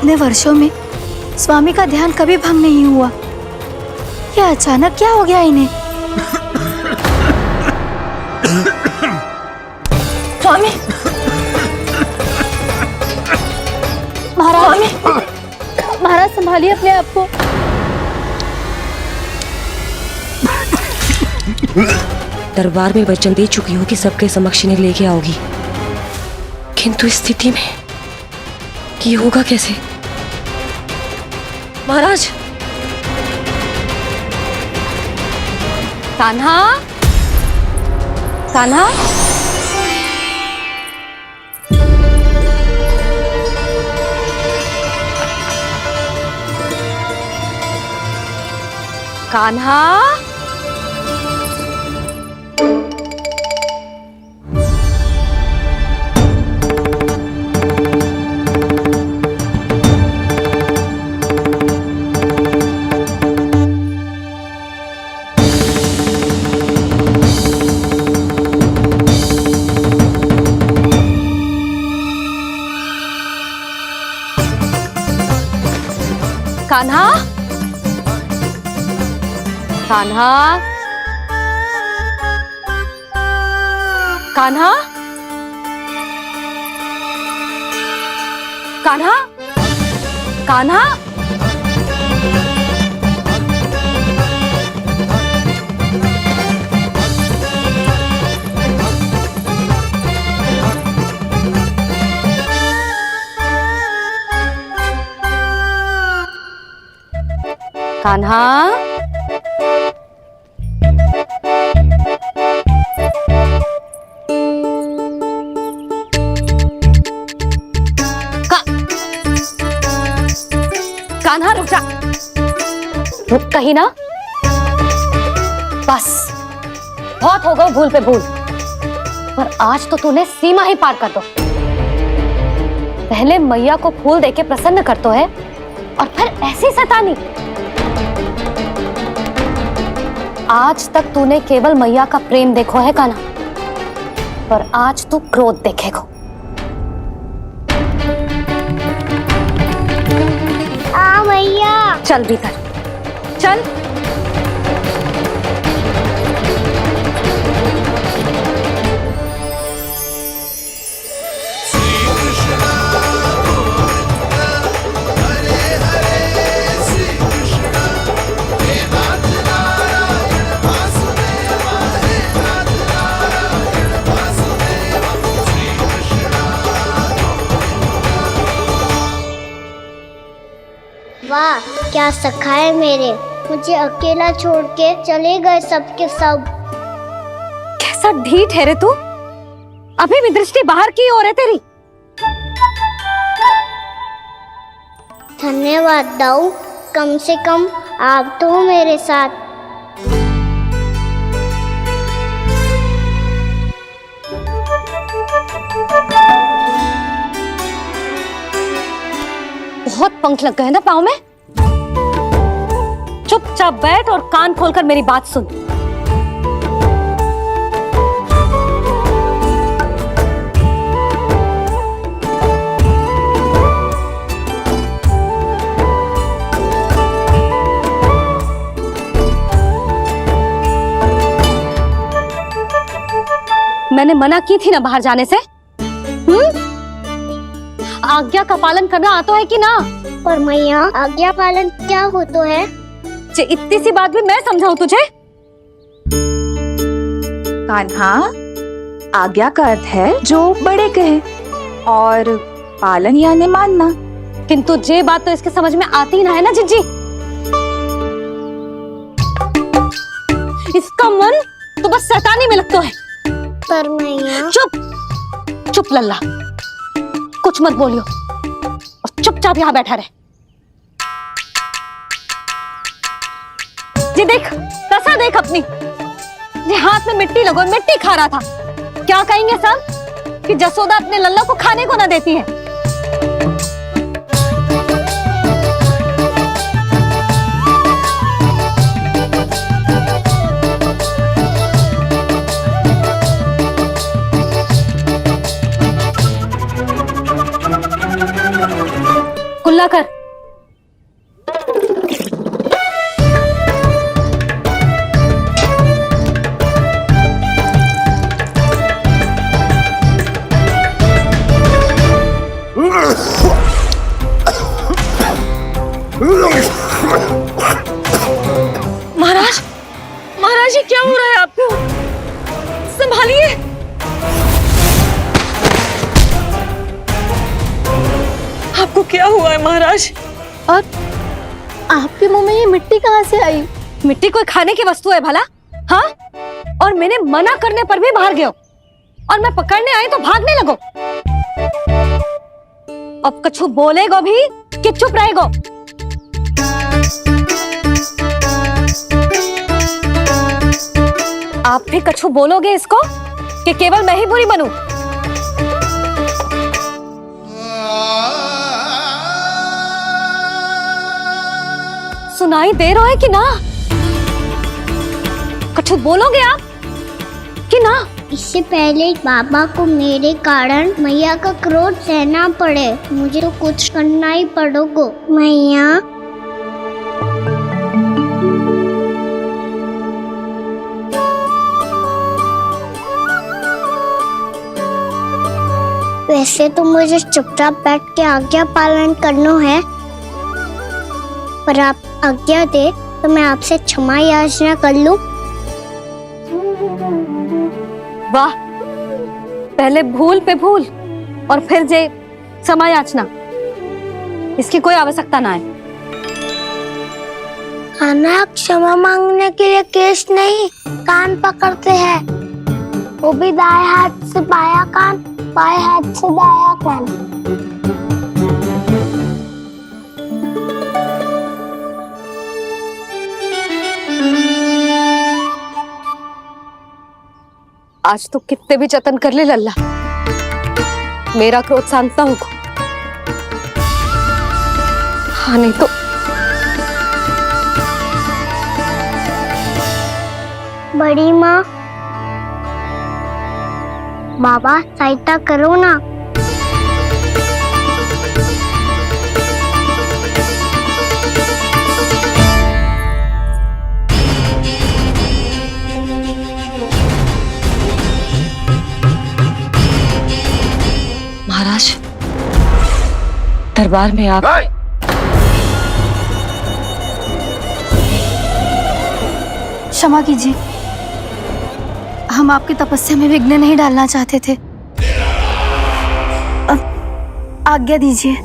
इतने वर्षों में स्वामी का ध्यान कभी भंग नहीं हुआ। ये अचानक क्या हो गया इन्हें? स्वामी, महाराज, महाराज संभालिए अपने आप को। दरबार में वचन दे चुकी हो कि सबके समक्ष इन्हें लेके आओगी, किंतु इस स्थिति में ये होगा कैसे? महाराज, कान्हा, कान्हा, कान्हा, कान्हा, कान्हा, कान्हा, कान्हा, कान्हा, कान्हा, कान्हा रुक जा, रुक कहीं ना। बस बहुत हो गई भूल पे भूल, पर आज तो तूने सीमा ही पार कर दो। पहले मैया को फूल देके प्रसन्न कर तो है, और फिर ऐसी सतानी। आज तक तूने केवल मैया का प्रेम देखो है कान्हा, पर आज तू क्रोध देखेगा। मैया चल भीतर चल। वाह, क्या सखा है मेरे, मुझे अकेला छोड़ के चले गए सबके सब। कैसा ढीठ है रे तू, अभी भी दृष्टि बाहर की ओर है तेरी। धन्यवाद दाऊ, कम से कम आप तो हो मेरे साथ। बहुत पंख लग गए ना पाँव में। चुपचाप बैठ और कान खोलकर मेरी बात सुन। मैंने मना की थी ना बाहर जाने से। आज्ञा का पालन करना आता है कि ना? पर मैया, आज्ञा पालन क्या होता है? इतनी सी बात भी मैं समझाऊं तुझे? कान्हा, आज्ञा का अर्थ है जो बड़े कहे, और पालन यानी मानना। किंतु ये बात तो इसके समझ में आती ना है ना जिज्जी। इसका मन तो बस सताने में लगता है। पर मैया। चुप चुप लल्ला, कुछ मत बोलियो और चुपचाप यहाँ बैठा रहे। ये देख, दशा देख अपनी। ये हाथ में मिट्टी लगो, मिट्टी खा रहा था। क्या कहेंगे सब कि जसोदा अपने लल्ला को खाने को ना देती है। पूजा कर। महाराज, महाराज ये क्या हो रहा है आपको? संभालिए। आपको क्या हुआ है महाराज? और आपके मुंह में ये मिट्टी कहाँ से आई? मिट्टी कोई खाने की वस्तु है भला? हाँ, और मैंने मना करने पर भी बाहर गए हो और मैं पकड़ने आई तो भागने लगो। अब कछु बोलेगो भी कि चुप रहेगो? आप भी कछु बोलोगे इसको कि केवल मैं ही बुरी बनूं? सुनाई दे रहा है कि ना? कछु बोलोगे आप कि ना? इससे पहले बाबा को मेरे कारण मैया का क्रोध सहना पड़े, मुझे तो कुछ करना ही पड़ोगो। मैया, वैसे तो मुझे चुपचाप बैठ के आज्ञा पालन करना है, पर आप आज्ञा दे तो मैं आपसे क्षमा याचना कर लूं। वाह, पहले भूल पे भूल और फिर जे क्षमा याचना, इसकी कोई आवश्यकता ना है। खाना क्षमा मांगने के लिए केस नहीं, कान पकड़ते हैं, वो भी दाएं हाथ से बायां कान, बाएं हाथ से दायां कान। आज तो कितने भी जतन कर ले लल्ला, मेरा क्रोध शांत ना होगा। हाँ नहीं तो बड़ी माँ, बाबा सहायता करो ना। महाराज, दरबार में आप क्षमा कीजिए, हम आपकी तपस्या में विघ्न नहीं डालना चाहते थे। अब आज्ञा दीजिए।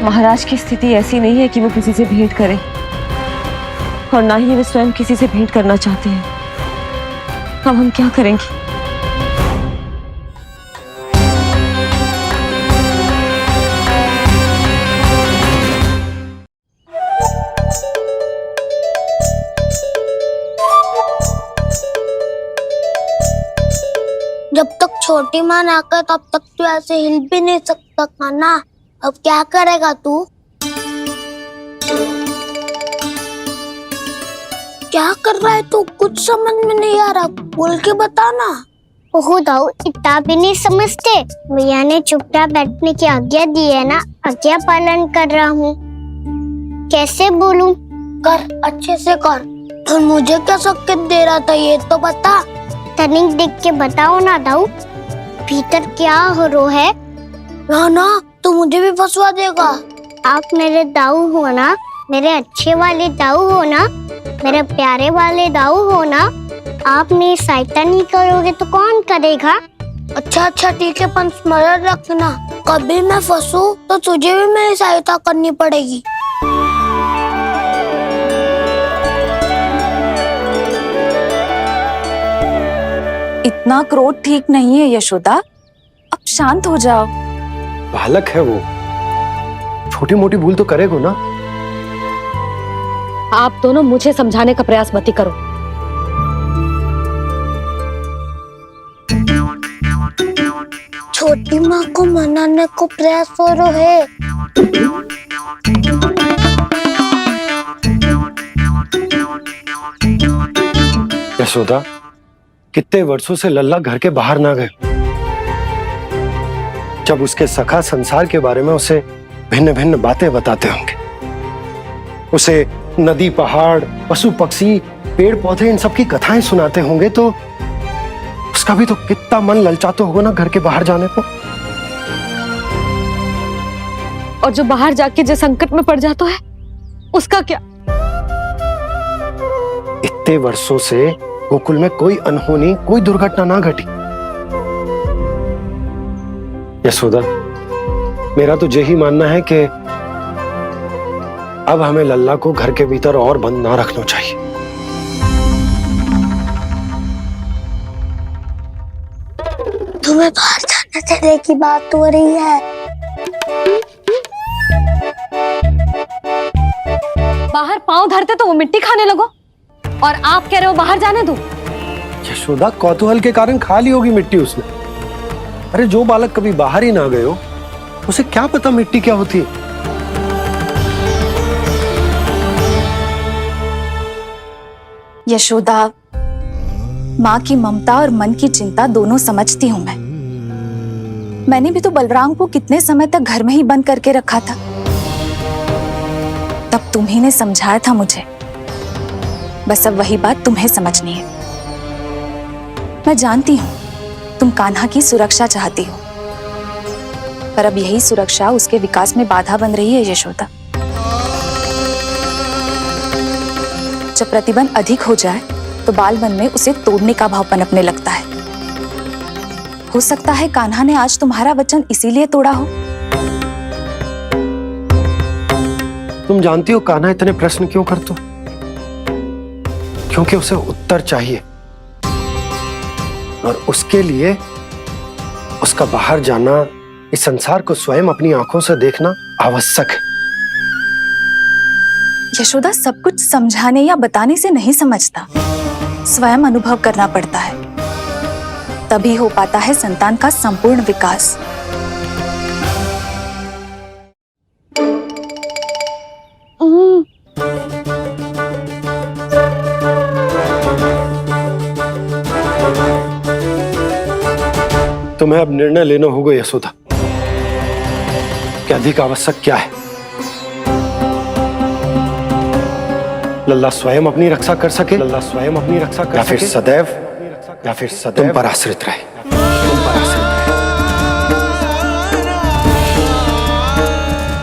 महाराज की स्थिति ऐसी नहीं है कि वो किसी से भेंट करें, और ना ही वे स्वयं किसी से भेंट करना चाहते हैं। अब हम क्या करेंगे? जब तक छोटी माँ ना कर तब तक तू ऐसे हिल भी नहीं सकता था ना। अब क्या करेगा तू? क्या कर रहा है तू? कुछ समझ में नहीं आ रहा, बोल के बता ना। ओहो दाऊ, इतना भी नहीं समझते। भैया ने चुपचाप बैठने की आज्ञा दी है ना, आज्ञा पालन कर रहा हूँ। कैसे बोलूं? कर, अच्छे से कर। और मुझे क्या संकेत दे रहा था ये तो बता। तनिक देख के बताओ ना दाऊ, भीतर क्या हो रहा है? ना तो मुझे भी फंसवा देगा। आप मेरे दाऊ हो ना, मेरे अच्छे वाले दाऊ हो ना, मेरे प्यारे वाले दाऊ हो ना। आप मेरी सहायता नहीं करोगे तो कौन करेगा? अच्छा ठीक है, पर स्मरण रखना, कभी मैं फंसू तो तुझे भी मेरी सहायता करनी पड़ेगी। इतना क्रोध ठीक नहीं है यशोदा, अब शांत हो जाओ। बालक है वो, छोटी मोटी भूल तो करेगा ना। आप दोनों मुझे समझाने का प्रयास मत ही करो। छोटी माँ को मनाने को प्रयास हो रहा है। यशोदा, कितने वर्षों से लल्ला घर के बाहर ना गए। जब उसके सखा संसार के बारे में उसे भिन्न भिन्न बातें बताते होंगे, उसे नदी पहाड़ पशु पक्षी पेड़ पौधे इन सब की कथाएं सुनाते होंगे, तो उसका भी तो कितना मन ललचाता होगा ना घर के बाहर जाने को। और जो बाहर जाके जो संकट में पड़ जाता है उसका क्या? इतने वर्षों से गोकुल में कोई अनहोनी कोई दुर्घटना ना घटी। यशोदा, मेरा तो यही मानना है कि अब हमें लल्ला को घर के भीतर और बंद ना रखना चाहिए। तुम्हें बाहर जाने देने की बात हो रही है। बाहर पांव धरते तो वो मिट्टी खाने लगो, और आप कह रहे हो बाहर जाने दो। यशोदा, कौतूहल के कारण खा ली होगी मिट्टी उसने। अरे जो बालक कभी बाहर ही ना गए हो, उसे क्या पता मिट्टी क्या होती है। यशोदा, माँ की ममता और मन की चिंता दोनों समझती हूँ मैं। मैंने भी तो बलराम को कितने समय तक घर में ही बंद करके रखा था। तब तुम्ही ने समझाया था मुझे। बस अब वही बात तुम्हें समझनी है। मैं जानती हूँ तुम कान्हा की सुरक्षा चाहती हो, पर अब यही सुरक्षा उसके विकास में बाधा बन रही है यशोदा। जब प्रतिबंध अधिक हो जाए तो बाल मन में उसे तोड़ने का भाव पनपने लगता है। हो सकता है कान्हा ने आज तुम्हारा वचन इसीलिए तोड़ा हो। तुम जानती हो कान्हा इतने प्रश्न क्यों करते हो? क्योंकि उसे उत्तर चाहिए, और उसके लिए उसका बाहर जाना, इस संसार को स्वयं अपनी आंखों से देखना आवश्यक है। यशोदा, सब कुछ समझाने या बताने से नहीं समझता, स्वयं अनुभव करना पड़ता है, तभी हो पाता है संतान का संपूर्ण विकास। तुम्हें अब निर्णय लेना होगा यशोदा कि अधिक आवश्यक क्या है। लल्ला स्वयं अपनी रक्षा कर सके, लल्ला स्वयं अपनी रक्षा कर सके, या फिर सदैव तुम पर आश्रित रहे।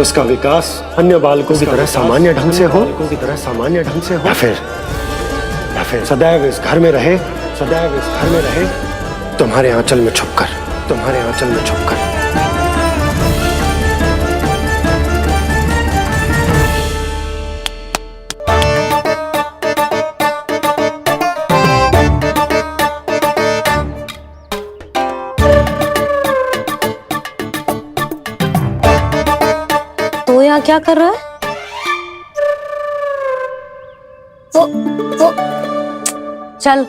उसका विकास अन्य बालकों की तरह सामान्य ढंग से हो, या फिर सदैव इस घर में रहे, तुम्हारे आंचल में छुपकर। तो यहाँ क्या कर रहा है? वो चल।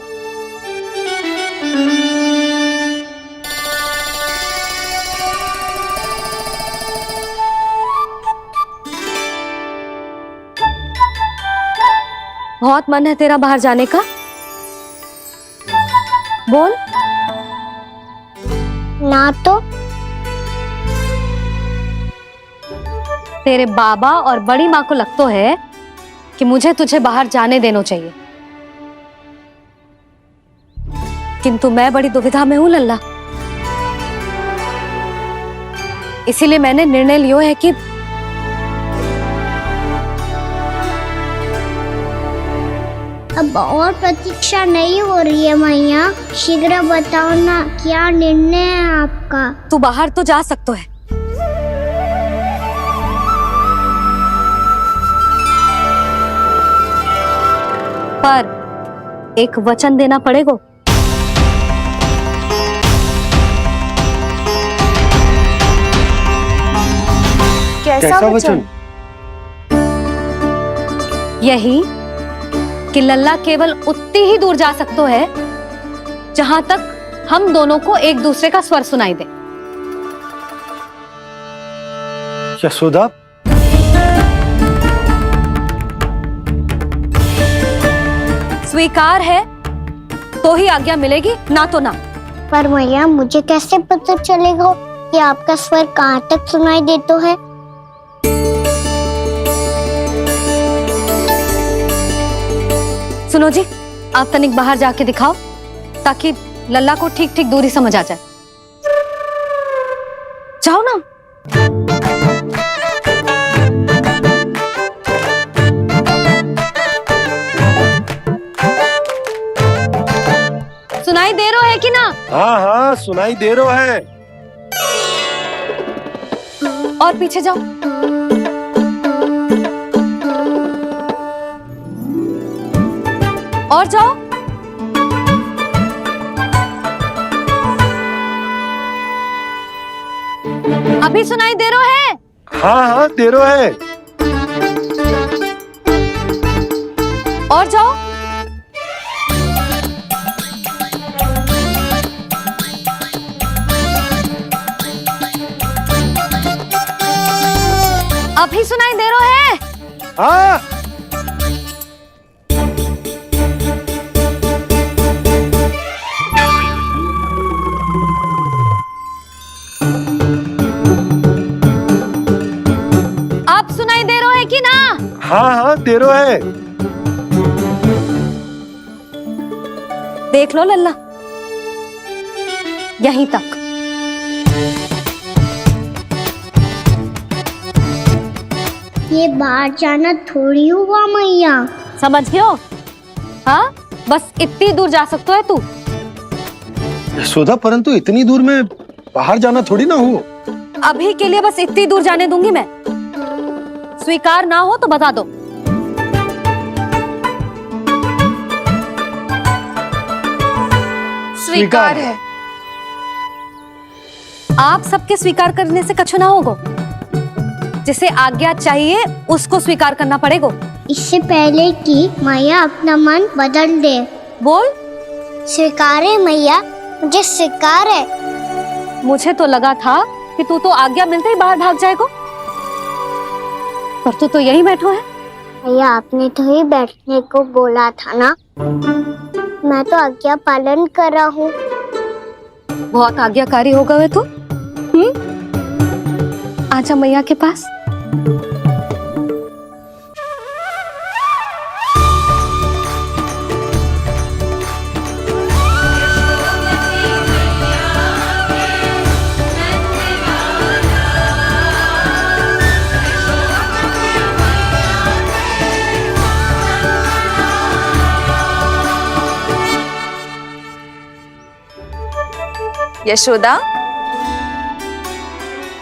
बहुत मन है तेरा बाहर जाने का? बोल। ना तो तेरे बाबा और बड़ी माँ को लगता है कि मुझे तुझे बाहर जाने देना चाहिए, किंतु मैं बड़ी दुविधा में हूं लल्ला। इसीलिए मैंने निर्णय लिया है कि अब और प्रतीक्षा नहीं हो रही है मैया। शीघ्र बताओ ना, क्या निर्णय है आपका? तू बाहर तो जा सकता है, पर एक वचन देना पड़ेगा। कैसा वचन? यही कि लल्ला केवल उतनी ही दूर जा सकते है जहां तक हम दोनों को एक दूसरे का स्वर सुनाई दे। यशोदा, स्वीकार है तो ही आज्ञा मिलेगी, ना तो ना। पर मैया मुझे कैसे पता चलेगा कि आपका स्वर कहाँ तक सुनाई देता है? सुनो जी, आप तनिक बाहर जाके दिखाओ ताकि लल्ला को ठीक ठीक दूरी समझ आ जाए। जाओ ना। सुनाई दे रहा है कि ना? हाँ हाँ सुनाई दे रहा है। और पीछे जाओ। और जाओ। अभी सुनाई दे रहा है? हाँ हाँ दे रहा है। और जाओ। अभी सुनाई दे रहा है? हाँ। आप सुनाई दे रहा है कि ना? हाँ हाँ दे रहा है। देख लो लल्ला, यहीं तक। ये बाहर जाना थोड़ी हुआ मैया। समझ गयो? हाँ, बस इतनी दूर जा सकते है तू। यशोदा, परंतु इतनी दूर में बाहर जाना थोड़ी ना हो। अभी के लिए बस इतनी दूर जाने दूंगी मैं। स्वीकार ना हो तो बता दो। स्वीकार है। आप सबके स्वीकार करने से कछु ना होगो। जिसे आज्ञा चाहिए उसको स्वीकार करना पड़ेगा। इससे पहले कि मैया अपना मन बदल दे। बोल। स्वीकार है मैया, मुझे स्वीकार है। मुझे तो लगा था कि तू तो आज्ञा मिलते ही बाहर भाग जाएगा, पर तू तो यही बैठो है। भैया आपने तो ही बैठने को बोला था ना, मैं तो आज्ञा पालन कर रहा हूँ। बहुत आज्ञाकारी हो गए तू। आजा मैया के पास। यशोदा,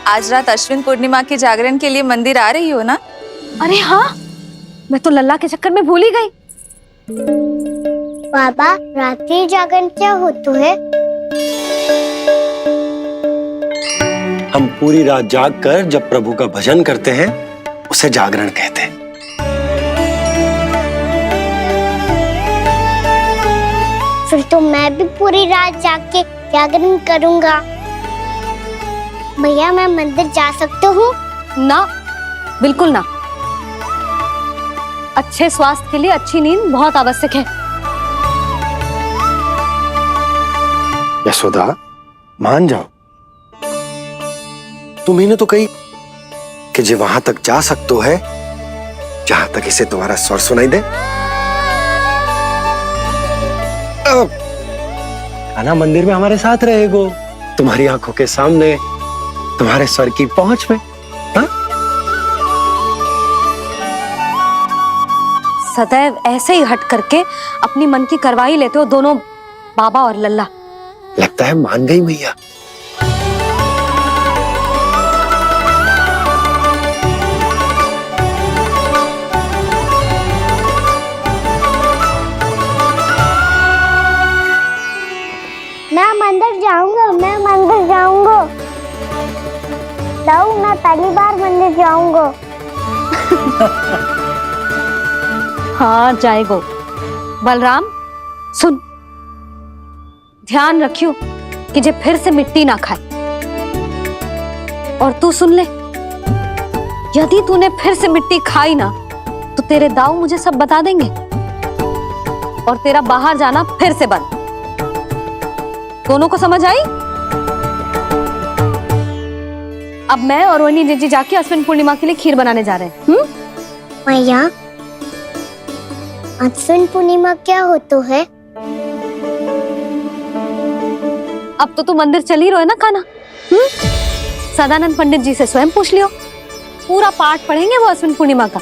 आज रात अश्विन पूर्णिमा के जागरण के लिए मंदिर आ रही हो ना? अरे हाँ, मैं तो लल्ला के चक्कर में भूल ही गई। बाबा, रात्रि जागरण क्या होता है? हम पूरी रात जाग कर जब प्रभु का भजन करते हैं उसे जागरण कहते हैं। फिर तो मैं भी पूरी रात जाग के जागरण करूंगा। भैया, मैं मंदिर जा सकती हूँ? ना, बिल्कुल ना। अच्छे स्वास्थ्य के लिए अच्छी नींद बहुत आवश्यक है। यशोदा, मान जाओ। तुम्ही ने तो कही कि जे वहां तक जा सकते है जहां तक इसे तुम्हारा स्वर सुनाई दे। आना मंदिर में हमारे साथ रहेगो, तुम्हारी आंखों के सामने, तुम्हारे स्वर की पहुंच में। हा? सदैव ऐसे ही हट करके अपनी मन की करवाई लेते हो दोनों बाबा और लल्ला। लगता है मान गई मैया। मैं मंदिर जाऊंगा। मैं पहली बार मंदिर जाऊंगा। हाँ जाएगो। बलराम सुन, ध्यान रखियो कि जे फिर से मिट्टी ना खाए। और तू सुन ले, यदि तूने फिर से मिट्टी खाई ना तो तेरे दाऊ मुझे सब बता देंगे और तेरा बाहर जाना फिर से बंद। दोनों को समझ आई? अब मैं और रोहिणी जीजी जाके अश्विन पूर्णिमा के लिए खीर बनाने जा रहे हैं। मैया, अश्विन पूर्णिमा क्या होता है? अब तो तू मंदिर चल ही रहो है ना खाना। सदानंद पंडित जी से स्वयं पूछ लियो, पूरा पाठ पढ़ेंगे वो अश्विन पूर्णिमा का।